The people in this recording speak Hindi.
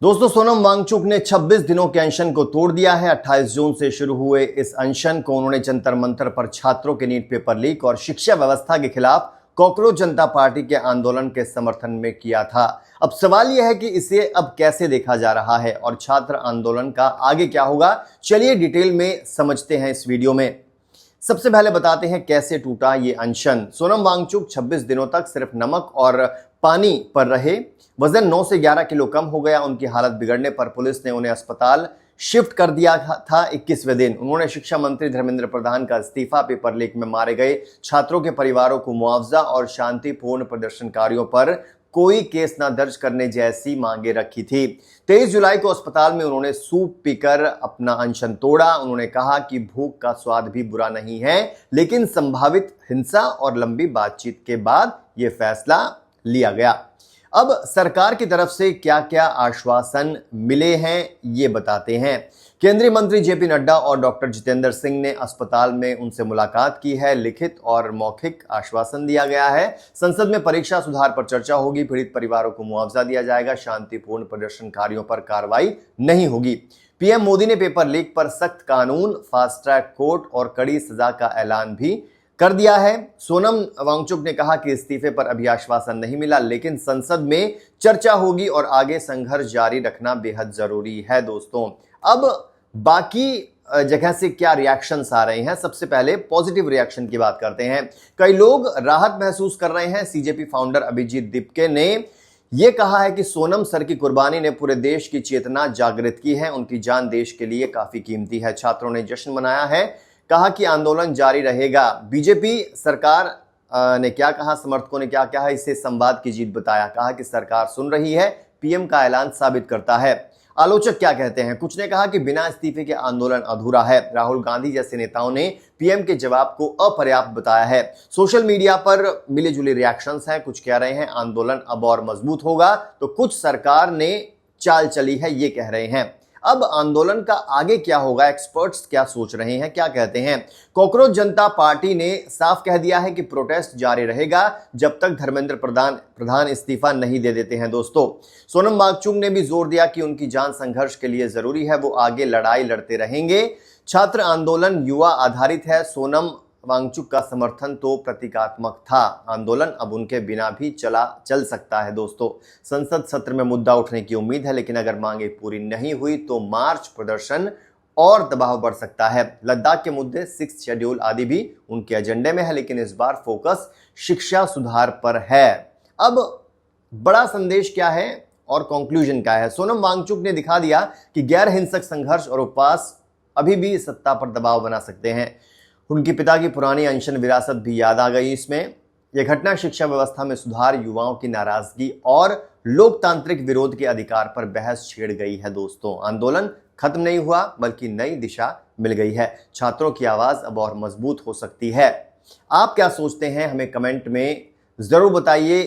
दोस्तों, सोनम वांगचुक ने 26 दिनों के अनशन को तोड़ दिया है। 28 जून से शुरू हुए इस अनशन को उन्होंने जंतर मंतर पर छात्रों के नीट पेपर लीक और शिक्षा व्यवस्था के खिलाफ कॉकरोच जनता पार्टी के आंदोलन के समर्थन में किया था। अब सवाल यह है कि इसे अब कैसे देखा जा रहा है और छात्र आंदोलन का आगे क्या होगा। चलिए डिटेल में समझते हैं इस वीडियो में। सबसे पहले बताते हैं कैसे टूटा ये अनशन। सोनम वांगचुक 26 दिनों तक सिर्फ नमक और पानी पर रहे। वजन 9 से 11 किलो कम हो गया। उनकी हालत बिगड़ने पर पुलिस ने उन्हें अस्पताल शिफ्ट कर दिया था। 21वें दिन उन्होंने शिक्षा मंत्री धर्मेंद्र प्रधान का इस्तीफा, पेपर लीक में मारे गए छात्रों के परिवारों को मुआवजा और शांतिपूर्ण प्रदर्शनकारियों पर कोई केस न दर्ज करने जैसी मांगे रखी थी। 23 जुलाई को अस्पताल में उन्होंने सूप पीकर अपना अनशन तोड़ा। उन्होंने कहा कि भूख का स्वाद भी बुरा नहीं है, लेकिन संभावित हिंसा और लंबी बातचीत के बाद यह फैसला लिया गया। अब सरकार की तरफ से क्या क्या आश्वासन मिले हैं ये बताते हैं। केंद्रीय मंत्री जेपी नड्डा और डॉक्टर जितेंद्र सिंह ने अस्पताल में उनसे मुलाकात की है। लिखित और मौखिक आश्वासन दिया गया है। संसद में परीक्षा सुधार पर चर्चा होगी। पीड़ित परिवारों को मुआवजा दिया जाएगा। शांतिपूर्ण प्रदर्शनकारियों पर कार्रवाई नहीं होगी। पीएम मोदी ने पेपर लीक पर सख्त कानून, फास्ट ट्रैक कोर्ट और कड़ी सजा का ऐलान भी कर दिया है। सोनम वांगचुक ने कहा कि इस्तीफे पर अभी आश्वासन नहीं मिला, लेकिन संसद में चर्चा होगी और आगे संघर्ष जारी रखना बेहद जरूरी है। दोस्तों, अब बाकी जगह से क्या रिएक्शंस आ रहे हैं। सबसे पहले पॉजिटिव रिएक्शन की बात करते हैं। कई लोग राहत महसूस कर रहे हैं। सीजेपी फाउंडर अभिजीत दीपके ने यह कहा है कि सोनम सर की कुर्बानी ने पूरे देश की चेतना जागृत की है। उनकी जान देश के लिए काफी कीमती है। छात्रों ने जश्न मनाया है, कहा कि आंदोलन जारी रहेगा। बीजेपी सरकार ने क्या कहा, समर्थकों ने क्या कहा, इसे संवाद की जीत बताया। कहा कि सरकार सुन रही है, पीएम का ऐलान साबित करता है। आलोचक क्या कहते हैं। कुछ ने कहा कि बिना इस्तीफे के आंदोलन अधूरा है। राहुल गांधी जैसे नेताओं ने पीएम के जवाब को अपर्याप्त बताया है। सोशल मीडिया पर मिले जुले रिएक्शंस हैं। कुछ कह रहे हैं आंदोलन अब और मजबूत होगा, तो कुछ सरकार ने चाल चली है ये कह रहे हैं। अब आंदोलन का आगे क्या होगा, एक्सपर्ट्स क्या सोच रहे हैं, क्या कहते हैं। कॉकरोच जनता पार्टी ने साफ कह दिया है कि प्रोटेस्ट जारी रहेगा जब तक धर्मेंद्र प्रधान इस्तीफा नहीं दे देते हैं। दोस्तों, सोनम वांगचुक ने भी जोर दिया कि उनकी जान संघर्ष के लिए जरूरी है। वो आगे लड़ाई लड़ते रहेंगे। छात्र आंदोलन युवा आधारित है। सोनम वांगचुक का समर्थन तो प्रतीकात्मक था। आंदोलन अब उनके बिना भी चल सकता है। दोस्तों, संसद सत्र में मुद्दा उठने की उम्मीद है, लेकिन अगर मांगे पूरी नहीं हुई तो मार्च, प्रदर्शन और दबाव बढ़ सकता है। लद्दाख के मुद्दे, 6th शेड्यूल आदि भी उनके एजेंडे में है, लेकिन इस बार फोकस शिक्षा सुधार पर है। अब बड़ा संदेश क्या है और कंक्लूजन क्या है। सोनम वांगचुक ने दिखा दिया कि गैर हिंसक संघर्ष और उपवास अभी भी सत्ता पर दबाव बना सकते हैं। उनके पिता की पुरानी अनशन विरासत भी याद आ गई इसमें। यह घटना शिक्षा व्यवस्था में सुधार, युवाओं की नाराजगी और लोकतांत्रिक विरोध के अधिकार पर बहस छेड़ गई है। दोस्तों, आंदोलन खत्म नहीं हुआ, बल्कि नई दिशा मिल गई है। छात्रों की आवाज अब और मजबूत हो सकती है। आप क्या सोचते हैं, हमें कमेंट में जरूर बताइए।